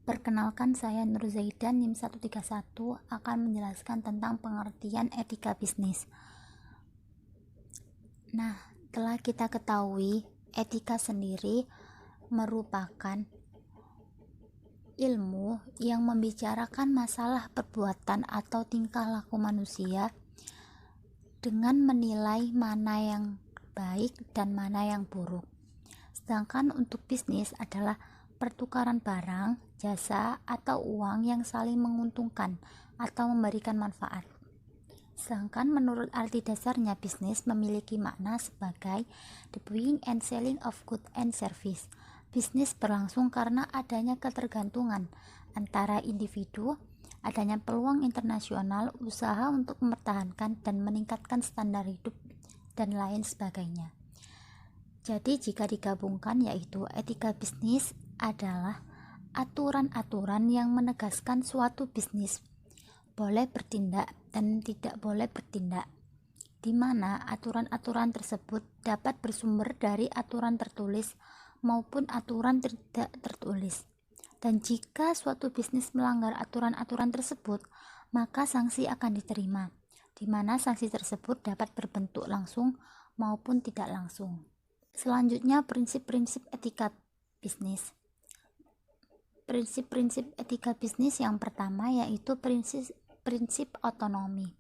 Perkenalkan, saya Nur Zaidan, NIM 131, akan menjelaskan tentang pengertian etika bisnis. Nah, telah kita ketahui, etika sendiri merupakan ilmu yang membicarakan masalah perbuatan atau tingkah laku manusia dengan menilai mana yang baik dan mana yang buruk. Sedangkan untuk bisnis adalah pertukaran barang, jasa, atau uang yang saling menguntungkan atau memberikan manfaat. Sedangkan menurut arti dasarnya, bisnis memiliki makna sebagai the buying and selling of goods and service. Bisnis berlangsung karena adanya ketergantungan antara individu, adanya peluang internasional, usaha untuk mempertahankan dan meningkatkan standar hidup, dan lain sebagainya. Jadi jika digabungkan, yaitu etika bisnis adalah aturan-aturan yang menegaskan suatu bisnis boleh bertindak dan tidak boleh bertindak, di mana aturan-aturan tersebut dapat bersumber dari aturan tertulis maupun aturan tidak tertulis. Dan jika suatu bisnis melanggar aturan-aturan tersebut, maka sanksi akan diterima, di mana sanksi tersebut dapat berbentuk langsung maupun tidak langsung. Selanjutnya, prinsip-prinsip etika bisnis. Prinsip-prinsip etika bisnis yang pertama yaitu prinsip otonomi,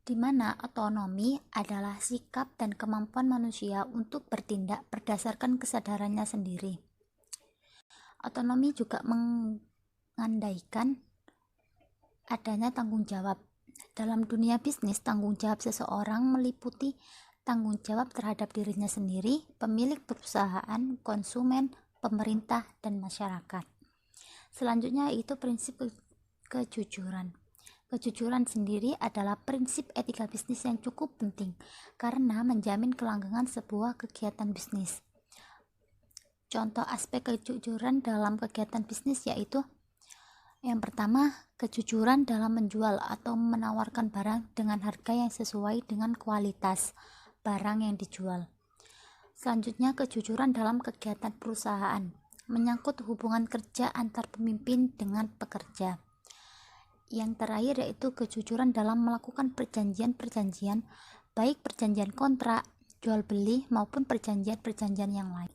di mana otonomi adalah sikap dan kemampuan manusia untuk bertindak berdasarkan kesadarannya sendiri. Otonomi juga mengandaikan adanya tanggung jawab. Dalam dunia bisnis, tanggung jawab seseorang meliputi tanggung jawab terhadap dirinya sendiri, pemilik perusahaan, konsumen, pemerintah, dan masyarakat. Selanjutnya yaitu prinsip kejujuran. Kejujuran sendiri adalah prinsip etika bisnis yang cukup penting karena menjamin kelanggengan sebuah kegiatan bisnis. Contoh aspek kejujuran dalam kegiatan bisnis yaitu yang pertama, kejujuran dalam menjual atau menawarkan barang dengan harga yang sesuai dengan kualitas barang yang dijual. Selanjutnya, kejujuran dalam kegiatan perusahaan, menyangkut hubungan kerja antar pemimpin dengan pekerja. Yang terakhir yaitu kejujuran dalam melakukan perjanjian-perjanjian, baik perjanjian kontrak, jual beli maupun perjanjian-perjanjian yang lain.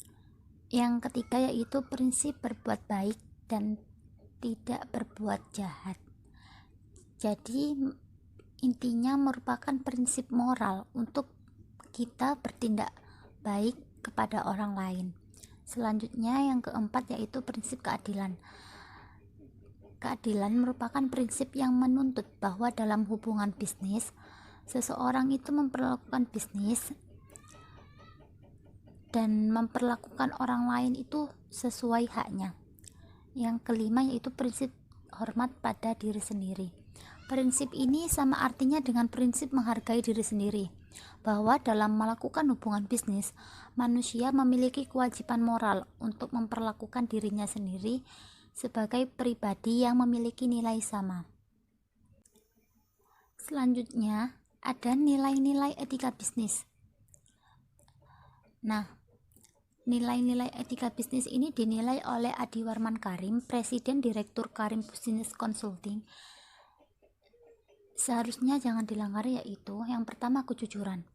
Yang ketiga yaitu prinsip berbuat baik dan tidak berbuat jahat. Jadi intinya merupakan prinsip moral untuk kita bertindak baik kepada orang lain. Selanjutnya yang keempat yaitu prinsip keadilan. Keadilan merupakan prinsip yang menuntut bahwa dalam hubungan bisnis, seseorang itu memperlakukan bisnis dan memperlakukan orang lain itu sesuai haknya. Yang kelima yaitu prinsip hormat pada diri sendiri. Prinsip ini sama artinya dengan prinsip menghargai diri sendiri, bahwa dalam melakukan hubungan bisnis, manusia memiliki kewajiban moral untuk memperlakukan dirinya sendiri sebagai pribadi yang memiliki nilai sama. Selanjutnya, ada nilai-nilai etika bisnis. Nah, nilai-nilai etika bisnis ini dinilai oleh Adi Warman Karim, Presiden Direktur Karim Business Consulting. Seharusnya jangan dilanggar, yaitu yang pertama kejujuran.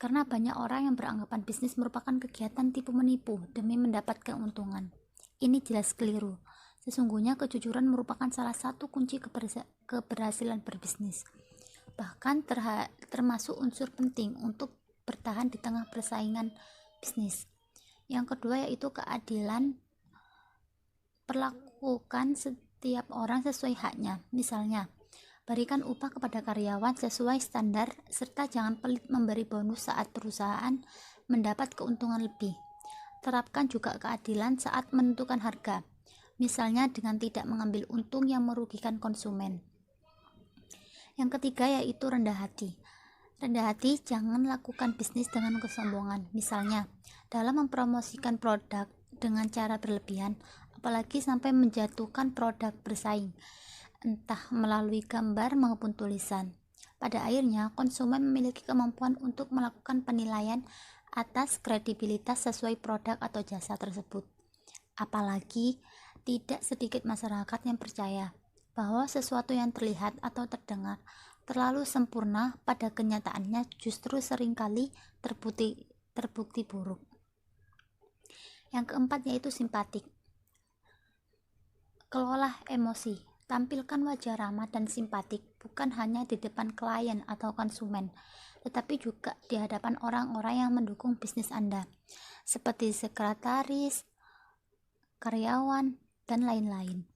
Karena banyak orang yang beranggapan bisnis merupakan kegiatan tipu menipu demi mendapat keuntungan. Ini jelas keliru. Sesungguhnya kejujuran merupakan salah satu kunci keberhasilan berbisnis. Bahkan termasuk unsur penting untuk bertahan di tengah persaingan bisnis. Yang kedua yaitu keadilan. Perlakukan setiap orang sesuai haknya. Misalnya, berikan upah kepada karyawan sesuai standar, serta jangan pelit memberi bonus saat perusahaan mendapat keuntungan lebih. Terapkan juga keadilan saat menentukan harga, misalnya dengan tidak mengambil untung yang merugikan konsumen. Yang ketiga yaitu rendah hati. Rendah hati, jangan lakukan bisnis dengan kesombongan, misalnya dalam mempromosikan produk dengan cara berlebihan, apalagi sampai menjatuhkan produk bersaing, entah melalui gambar maupun tulisan. Pada akhirnya, konsumen memiliki kemampuan untuk melakukan penilaian atas kredibilitas sesuai produk atau jasa tersebut. Apalagi tidak sedikit masyarakat yang percaya bahwa sesuatu yang terlihat atau terdengar terlalu sempurna pada kenyataannya justru seringkali terbukti buruk. Yang keempat yaitu simpatik. Kelola emosi. Tampilkan wajah ramah dan simpatik bukan hanya di depan klien atau konsumen, tetapi juga di hadapan orang-orang yang mendukung bisnis Anda, seperti sekretaris, karyawan, dan lain-lain.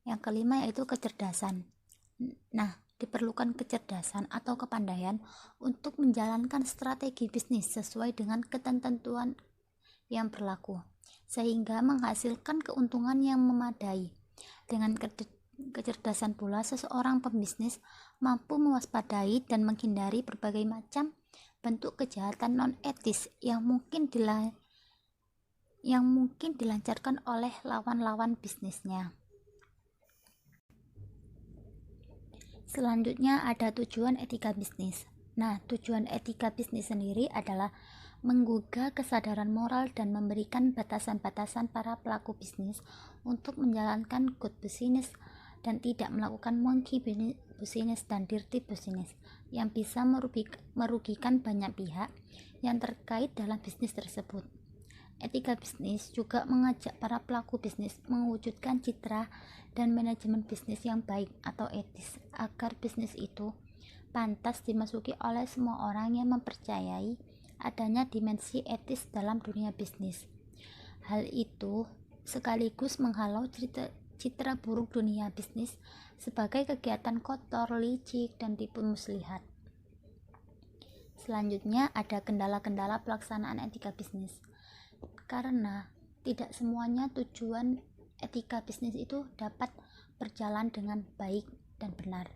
Yang kelima yaitu kecerdasan. Nah, diperlukan kecerdasan atau kepandaian untuk menjalankan strategi bisnis sesuai dengan ketentuan yang berlaku, sehingga menghasilkan keuntungan yang memadai. Dengan kecerdasan pula, seseorang pembisnis mampu mewaspadai dan menghindari berbagai macam bentuk kejahatan non-etis yang mungkin dilancarkan oleh lawan-lawan bisnisnya. Selanjutnya ada tujuan etika bisnis. Nah, tujuan etika bisnis sendiri adalah menggugah kesadaran moral dan memberikan batasan-batasan para pelaku bisnis untuk menjalankan good business dan tidak melakukan monkey business dan dirty business yang bisa merugikan banyak pihak yang terkait dalam bisnis tersebut. Etika bisnis juga mengajak para pelaku bisnis mewujudkan citra dan manajemen bisnis yang baik atau etis agar bisnis itu pantas dimasuki oleh semua orang yang mempercayai adanya dimensi etis dalam dunia bisnis. Hal itu sekaligus menghalau citra buruk dunia bisnis sebagai kegiatan kotor, licik, dan tipu muslihat. Selanjutnya ada kendala-kendala pelaksanaan etika bisnis. Karena tidak semuanya tujuan etika bisnis itu dapat berjalan dengan baik dan benar.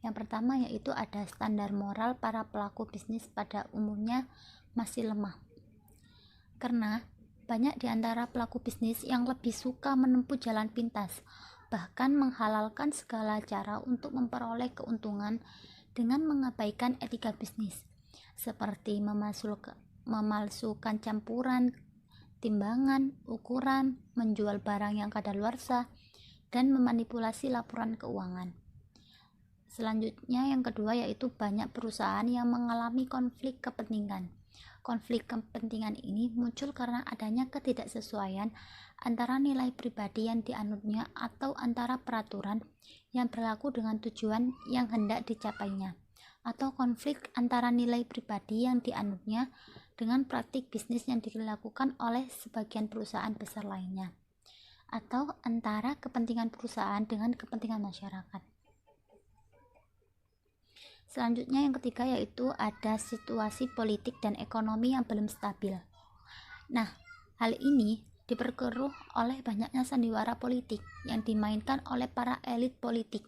Yang pertama yaitu ada standar moral para pelaku bisnis pada umumnya masih lemah. Karena banyak di antara pelaku bisnis yang lebih suka menempuh jalan pintas, bahkan menghalalkan segala cara untuk memperoleh keuntungan dengan mengabaikan etika bisnis, seperti memalsukan campuran, timbangan, ukuran, menjual barang yang kadaluarsa, dan memanipulasi laporan keuangan. Selanjutnya yang kedua yaitu banyak perusahaan yang mengalami konflik kepentingan. Konflik kepentingan ini muncul karena adanya ketidaksesuaian antara nilai pribadi yang dianutnya atau antara peraturan yang berlaku dengan tujuan yang hendak dicapainya, atau konflik antara nilai pribadi yang dianutnya dengan praktik bisnis yang dilakukan oleh sebagian perusahaan besar lainnya, atau antara kepentingan perusahaan dengan kepentingan masyarakat. Selanjutnya yang ketiga yaitu ada situasi politik dan ekonomi yang belum stabil. Nah, hal ini diperkeruh oleh banyaknya sandiwara politik yang dimainkan oleh para elit politik,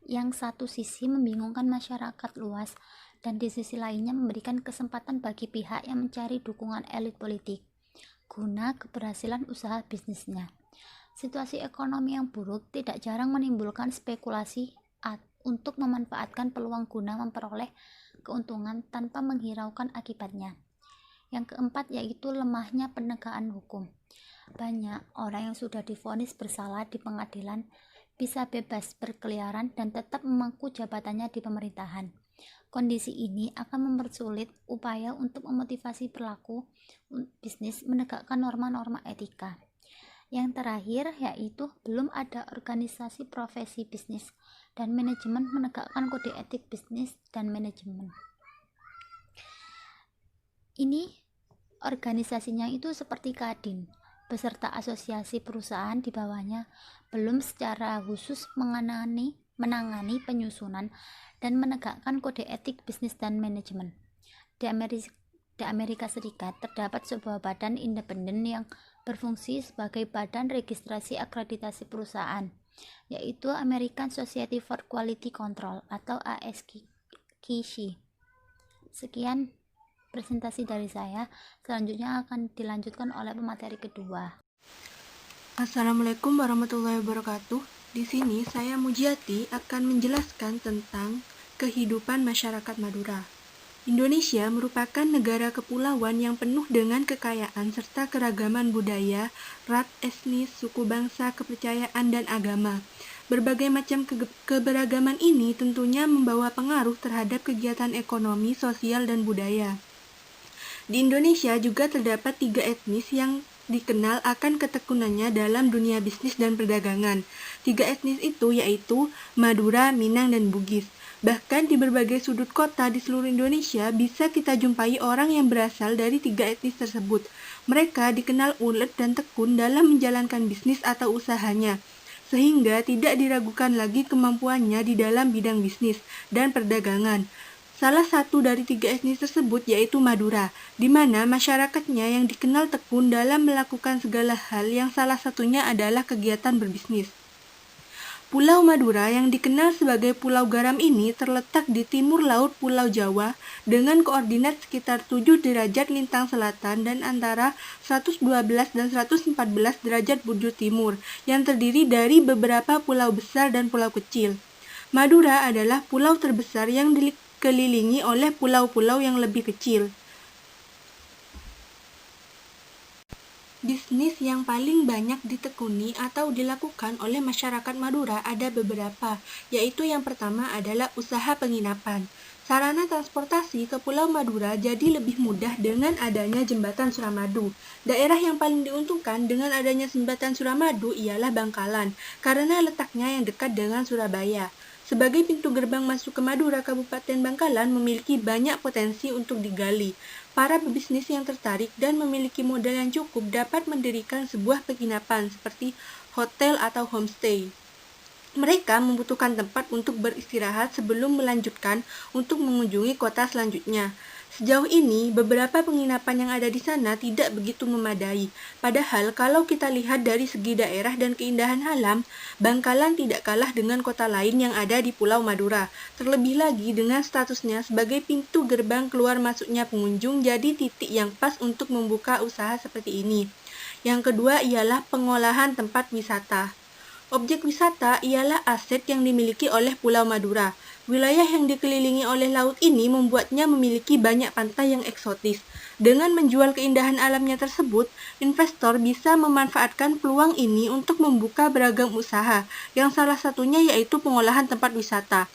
yang satu sisi membingungkan masyarakat luas dan di sisi lainnya memberikan kesempatan bagi pihak yang mencari dukungan elit politik guna keberhasilan usaha bisnisnya. Situasi ekonomi yang buruk tidak jarang menimbulkan spekulasi untuk memanfaatkan peluang guna memperoleh keuntungan tanpa menghiraukan akibatnya. Yang keempat yaitu lemahnya penegakan hukum. Banyak orang yang sudah divonis bersalah di pengadilan bisa bebas berkeliaran dan tetap memangku jabatannya di pemerintahan. Kondisi ini akan mempersulit upaya untuk memotivasi pelaku bisnis menegakkan norma-norma etika. Yang terakhir yaitu belum ada organisasi profesi bisnis dan manajemen menegakkan kode etik bisnis dan manajemen. Ini organisasinya itu seperti Kadin beserta asosiasi perusahaan di bawahnya belum secara khusus menangani penyusunan dan menegakkan kode etik bisnis dan manajemen. Di Amerika Serikat terdapat sebuah badan independen yang berfungsi sebagai badan registrasi akreditasi perusahaan, yaitu American Society for Quality Control atau ASQC. Sekian presentasi dari saya, selanjutnya akan dilanjutkan oleh pemateri kedua. Assalamualaikum warahmatullahi wabarakatuh. Di sini saya Mujiati akan menjelaskan tentang kehidupan masyarakat Madura. Indonesia merupakan negara kepulauan yang penuh dengan kekayaan serta keragaman budaya, ras, etnis, suku bangsa, kepercayaan, dan agama. Berbagai macam keberagaman ini tentunya membawa pengaruh terhadap kegiatan ekonomi, sosial, dan budaya. Di Indonesia juga terdapat 3 etnis yang dikenal akan ketekunannya dalam dunia bisnis dan perdagangan. 3 etnis itu yaitu Madura, Minang, dan Bugis. Bahkan di berbagai sudut kota di seluruh Indonesia bisa kita jumpai orang yang berasal dari 3 etnis tersebut. Mereka dikenal ulet dan tekun dalam menjalankan bisnis atau usahanya, sehingga tidak diragukan lagi kemampuannya di dalam bidang bisnis dan perdagangan. Salah satu dari 3 etnis tersebut yaitu Madura, di mana masyarakatnya yang dikenal tekun dalam melakukan segala hal yang salah satunya adalah kegiatan berbisnis. Pulau Madura yang dikenal sebagai Pulau Garam ini terletak di timur laut Pulau Jawa dengan koordinat sekitar 7 derajat lintang selatan dan antara 112 dan 114 derajat bujur timur yang terdiri dari beberapa pulau besar dan pulau kecil. Madura adalah pulau terbesar yang dikelilingi oleh pulau-pulau yang lebih kecil. Bisnis yang paling banyak ditekuni atau dilakukan oleh masyarakat Madura ada beberapa, yaitu yang pertama adalah usaha penginapan. Sarana transportasi ke Pulau Madura jadi lebih mudah dengan adanya jembatan Suramadu. Daerah yang paling diuntungkan dengan adanya jembatan Suramadu ialah Bangkalan, karena letaknya yang dekat dengan Surabaya. Sebagai pintu gerbang masuk ke Madura, Kabupaten Bangkalan memiliki banyak potensi untuk digali. Para pebisnis yang tertarik dan memiliki modal yang cukup dapat mendirikan sebuah penginapan seperti hotel atau homestay. Mereka membutuhkan tempat untuk beristirahat sebelum melanjutkan untuk mengunjungi kota selanjutnya. Sejauh ini, beberapa penginapan yang ada di sana tidak begitu memadai. Padahal, kalau kita lihat dari segi daerah dan keindahan alam, Bangkalan tidak kalah dengan kota lain yang ada di Pulau Madura. Terlebih lagi dengan statusnya sebagai pintu gerbang keluar masuknya pengunjung jadi titik yang pas untuk membuka usaha seperti ini. Yang kedua ialah pengolahan tempat wisata. Objek wisata ialah aset yang dimiliki oleh Pulau Madura. Wilayah yang dikelilingi oleh laut ini membuatnya memiliki banyak pantai yang eksotis. Dengan menjual keindahan alamnya tersebut, investor bisa memanfaatkan peluang ini untuk membuka beragam usaha, yang salah satunya yaitu pengolahan tempat wisata.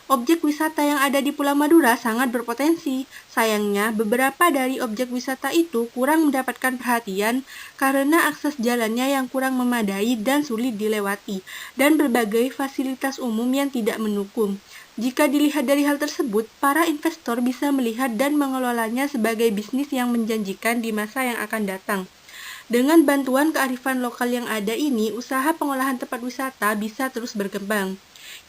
Objek wisata yang ada di Pulau Madura sangat berpotensi. Sayangnya, beberapa dari objek wisata itu kurang mendapatkan perhatian karena akses jalannya yang kurang memadai dan sulit dilewati, dan berbagai fasilitas umum yang tidak mendukung. Jika dilihat dari hal tersebut, para investor bisa melihat dan mengelolanya sebagai bisnis yang menjanjikan di masa yang akan datang. Dengan bantuan kearifan lokal yang ada ini, usaha pengolahan tempat wisata bisa terus berkembang.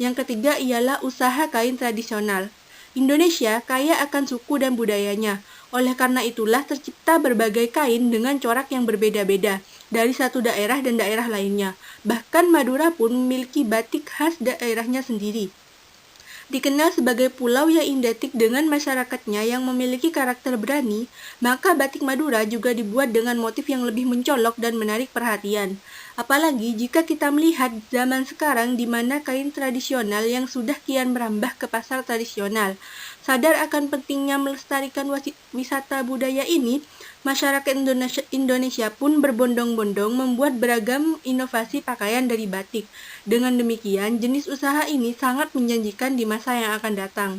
Yang ketiga ialah usaha kain tradisional. Indonesia kaya akan suku dan budayanya. Oleh karena itulah tercipta berbagai kain dengan corak yang berbeda-beda dari satu daerah dan daerah lainnya. Bahkan Madura pun memiliki batik khas daerahnya sendiri. Dikenal sebagai pulau yang identik dengan masyarakatnya yang memiliki karakter berani, maka batik Madura juga dibuat dengan motif yang lebih mencolok dan menarik perhatian. Apalagi jika kita melihat zaman sekarang di mana kain tradisional yang sudah kian merambah ke pasar tradisional. Sadar akan pentingnya melestarikan wisata budaya ini, masyarakat Indonesia pun berbondong-bondong membuat beragam inovasi pakaian dari batik. Dengan demikian, jenis usaha ini sangat menjanjikan di masa yang akan datang.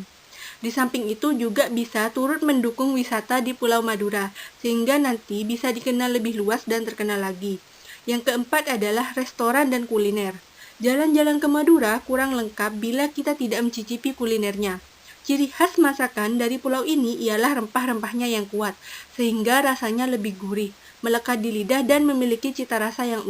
Di samping itu juga bisa turut mendukung wisata di Pulau Madura, sehingga nanti bisa dikenal lebih luas dan terkenal lagi. Yang keempat adalah restoran dan kuliner. Jalan-jalan ke Madura kurang lengkap bila kita tidak mencicipi kulinernya. Ciri khas masakan dari pulau ini ialah rempah-rempahnya yang kuat, sehingga rasanya lebih gurih, melekat di lidah dan memiliki cita rasa yang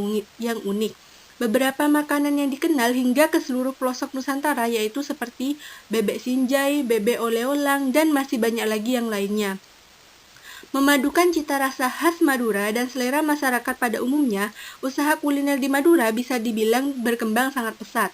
unik. Beberapa makanan yang dikenal hingga ke seluruh pelosok Nusantara yaitu seperti bebek sinjai, bebek oleolang, dan masih banyak lagi yang lainnya. Memadukan cita rasa khas Madura dan selera masyarakat pada umumnya, usaha kuliner di Madura bisa dibilang berkembang sangat pesat.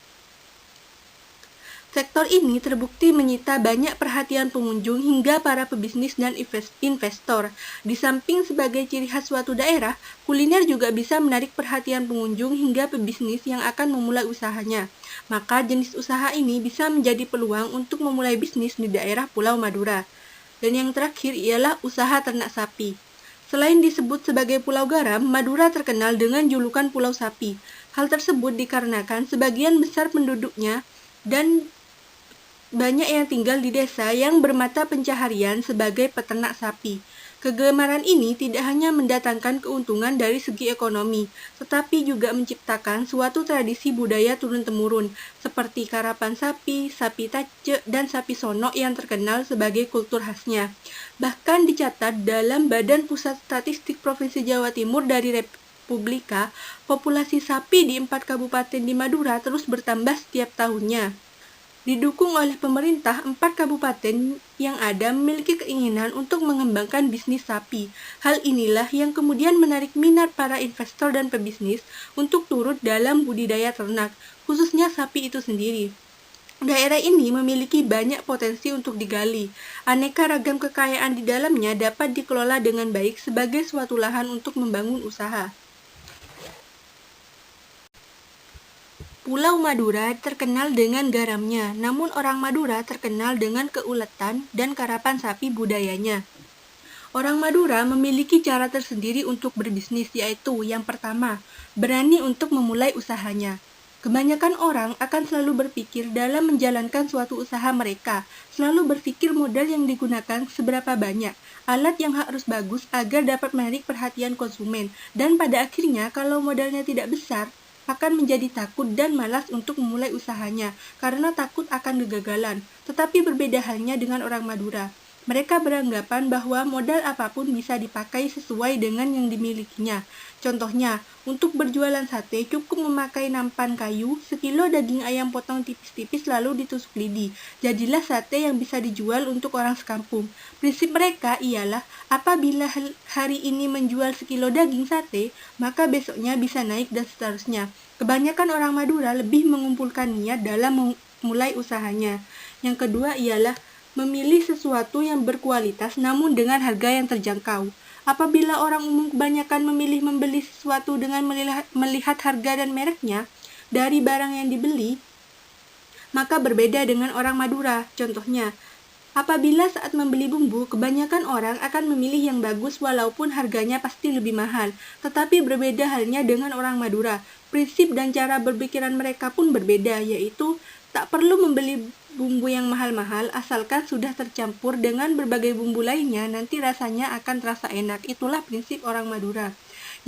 Sektor ini terbukti menyita banyak perhatian pengunjung hingga para pebisnis dan investor. Di samping sebagai ciri khas suatu daerah, kuliner juga bisa menarik perhatian pengunjung hingga pebisnis yang akan memulai usahanya. Maka jenis usaha ini bisa menjadi peluang untuk memulai bisnis di daerah Pulau Madura. Dan yang terakhir ialah usaha ternak sapi. Selain disebut sebagai Pulau Garam, Madura terkenal dengan julukan Pulau Sapi. Hal tersebut dikarenakan sebagian besar penduduknya dan banyak yang tinggal di desa yang bermata pencaharian sebagai peternak sapi. Kegemaran ini tidak hanya mendatangkan keuntungan dari segi ekonomi, tetapi juga menciptakan suatu tradisi budaya turun-temurun, seperti karapan sapi, sapi tace, dan sapi sonok yang terkenal sebagai kultur khasnya. Bahkan dicatat dalam Badan Pusat Statistik Provinsi Jawa Timur dari Republika, populasi sapi di 4 kabupaten di Madura terus bertambah setiap tahunnya. Didukung oleh pemerintah, 4 kabupaten yang ada memiliki keinginan untuk mengembangkan bisnis sapi. Hal inilah yang kemudian menarik minat para investor dan pebisnis untuk turut dalam budidaya ternak, khususnya sapi itu sendiri. Daerah ini memiliki banyak potensi untuk digali. Aneka ragam kekayaan di dalamnya dapat dikelola dengan baik sebagai suatu lahan untuk membangun usaha. Pulau Madura terkenal dengan garamnya, namun orang Madura terkenal dengan keuletan dan karapan sapi budayanya. Orang Madura memiliki cara tersendiri untuk berbisnis, yaitu yang pertama, berani untuk memulai usahanya. Kebanyakan orang akan selalu berpikir dalam menjalankan suatu usaha mereka, selalu berpikir modal yang digunakan seberapa banyak, alat yang harus bagus agar dapat menarik perhatian konsumen, dan pada akhirnya kalau modalnya tidak besar, akan menjadi takut dan malas untuk memulai usahanya karena takut akan kegagalan. Tetapi berbeda halnya dengan orang Madura. Mereka beranggapan bahwa modal apapun bisa dipakai sesuai dengan yang dimilikinya. Contohnya, untuk berjualan sate cukup memakai nampan kayu, sekilo daging ayam potong tipis-tipis lalu ditusuk lidi. Jadilah sate yang bisa dijual untuk orang sekampung. Prinsip mereka ialah apabila hari ini menjual sekilo daging sate, maka besoknya bisa naik dan seterusnya. Kebanyakan orang Madura lebih mengumpulkan niat dalam memulai usahanya. Yang kedua ialah memilih sesuatu yang berkualitas namun dengan harga yang terjangkau. Apabila orang umum kebanyakan memilih membeli sesuatu dengan melihat harga dan mereknya dari barang yang dibeli, maka berbeda dengan orang Madura. Contohnya, apabila saat membeli bumbu, kebanyakan orang akan memilih yang bagus walaupun harganya pasti lebih mahal. Tetapi berbeda halnya dengan orang Madura. Prinsip dan cara berpikiran mereka pun berbeda, yaitu tak perlu membeli bumbu yang mahal-mahal asalkan sudah tercampur dengan berbagai bumbu lainnya, nanti rasanya akan terasa enak. Itulah prinsip orang Madura.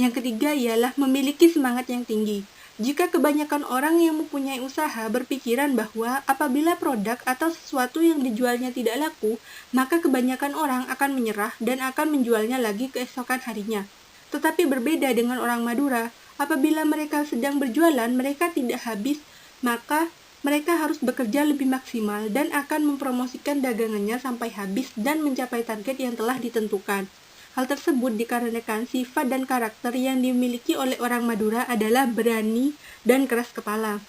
Yang ketiga ialah memiliki semangat yang tinggi. Jika kebanyakan orang yang mempunyai usaha berpikiran bahwa apabila produk atau sesuatu yang dijualnya tidak laku, maka kebanyakan orang akan menyerah dan akan menjualnya lagi keesokan harinya. Tetapi berbeda dengan orang Madura, apabila mereka sedang berjualan, mereka tidak habis, maka mereka harus bekerja lebih maksimal dan akan mempromosikan dagangannya sampai habis dan mencapai target yang telah ditentukan. Hal tersebut dikarenakan sifat dan karakter yang dimiliki oleh orang Madura adalah berani dan keras kepala.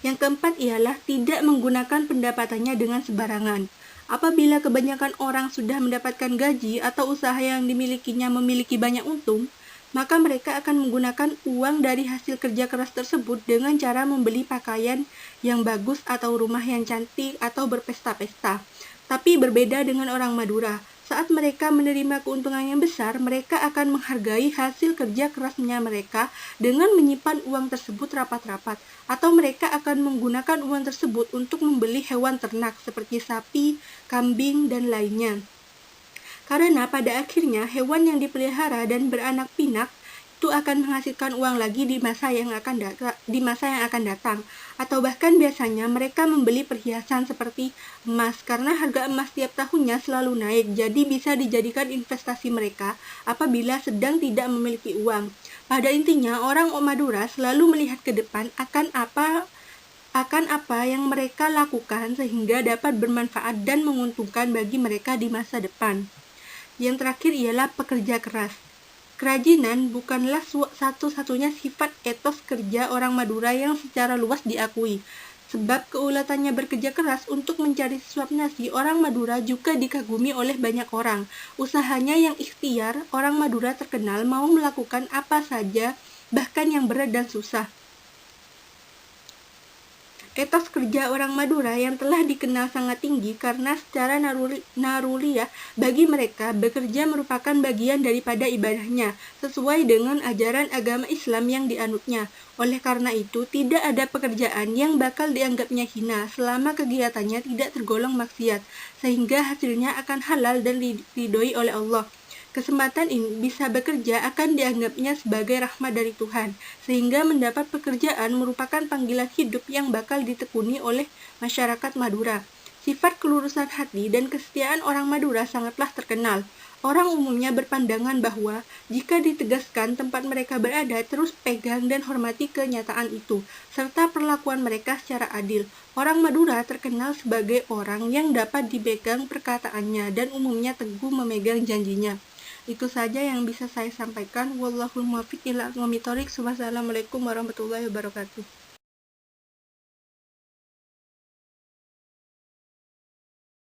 Yang keempat ialah tidak menggunakan pendapatannya dengan sembarangan. Apabila kebanyakan orang sudah mendapatkan gaji atau usaha yang dimilikinya memiliki banyak untung, maka mereka akan menggunakan uang dari hasil kerja keras tersebut dengan cara membeli pakaian yang bagus atau rumah yang cantik atau berpesta-pesta. Tapi berbeda dengan orang Madura, saat mereka menerima keuntungan yang besar, mereka akan menghargai hasil kerja kerasnya mereka dengan menyimpan uang tersebut rapat-rapat, atau mereka akan menggunakan uang tersebut untuk membeli hewan ternak seperti sapi, kambing, dan lainnya. Karena pada akhirnya hewan yang dipelihara dan beranak pinak itu akan menghasilkan uang lagi di masa yang akan datang. Atau bahkan biasanya mereka membeli perhiasan seperti emas karena harga emas tiap tahunnya selalu naik. Jadi bisa dijadikan investasi mereka apabila sedang tidak memiliki uang. Pada intinya orang Madura selalu melihat ke depan akan apa yang mereka lakukan sehingga dapat bermanfaat dan menguntungkan bagi mereka di masa depan. Yang terakhir ialah pekerja keras. Kerajinan bukanlah satu-satunya sifat etos kerja orang Madura yang secara luas diakui. Sebab keuletannya bekerja keras untuk mencari sesuap nasi, orang Madura juga dikagumi oleh banyak orang. Usahanya yang ikhtiar, orang Madura terkenal mau melakukan apa saja, bahkan yang berat dan susah. Etos kerja orang Madura yang telah dikenal sangat tinggi karena secara naruliyah bagi mereka bekerja merupakan bagian daripada ibadahnya, sesuai dengan ajaran agama Islam yang dianutnya. Oleh karena itu, tidak ada pekerjaan yang bakal dianggapnya hina selama kegiatannya tidak tergolong maksiat, sehingga hasilnya akan halal dan diridhoi oleh Allah. Kesempatan ini bisa bekerja akan dianggapnya sebagai rahmat dari Tuhan, sehingga mendapat pekerjaan merupakan panggilan hidup yang bakal ditekuni oleh masyarakat Madura. Sifat kelurusan hati dan kesetiaan orang Madura sangatlah terkenal. Orang umumnya berpandangan bahwa jika ditegaskan tempat mereka berada, terus pegang dan hormati kenyataan itu, serta perlakuan mereka secara adil. Orang Madura terkenal sebagai orang yang dapat dipegang perkataannya dan umumnya teguh memegang janjinya. Itu saja yang bisa saya sampaikan. Wallahul muwaffiq ila aqwamit thoriq. Wassalamualaikum warahmatullahi wabarakatuh.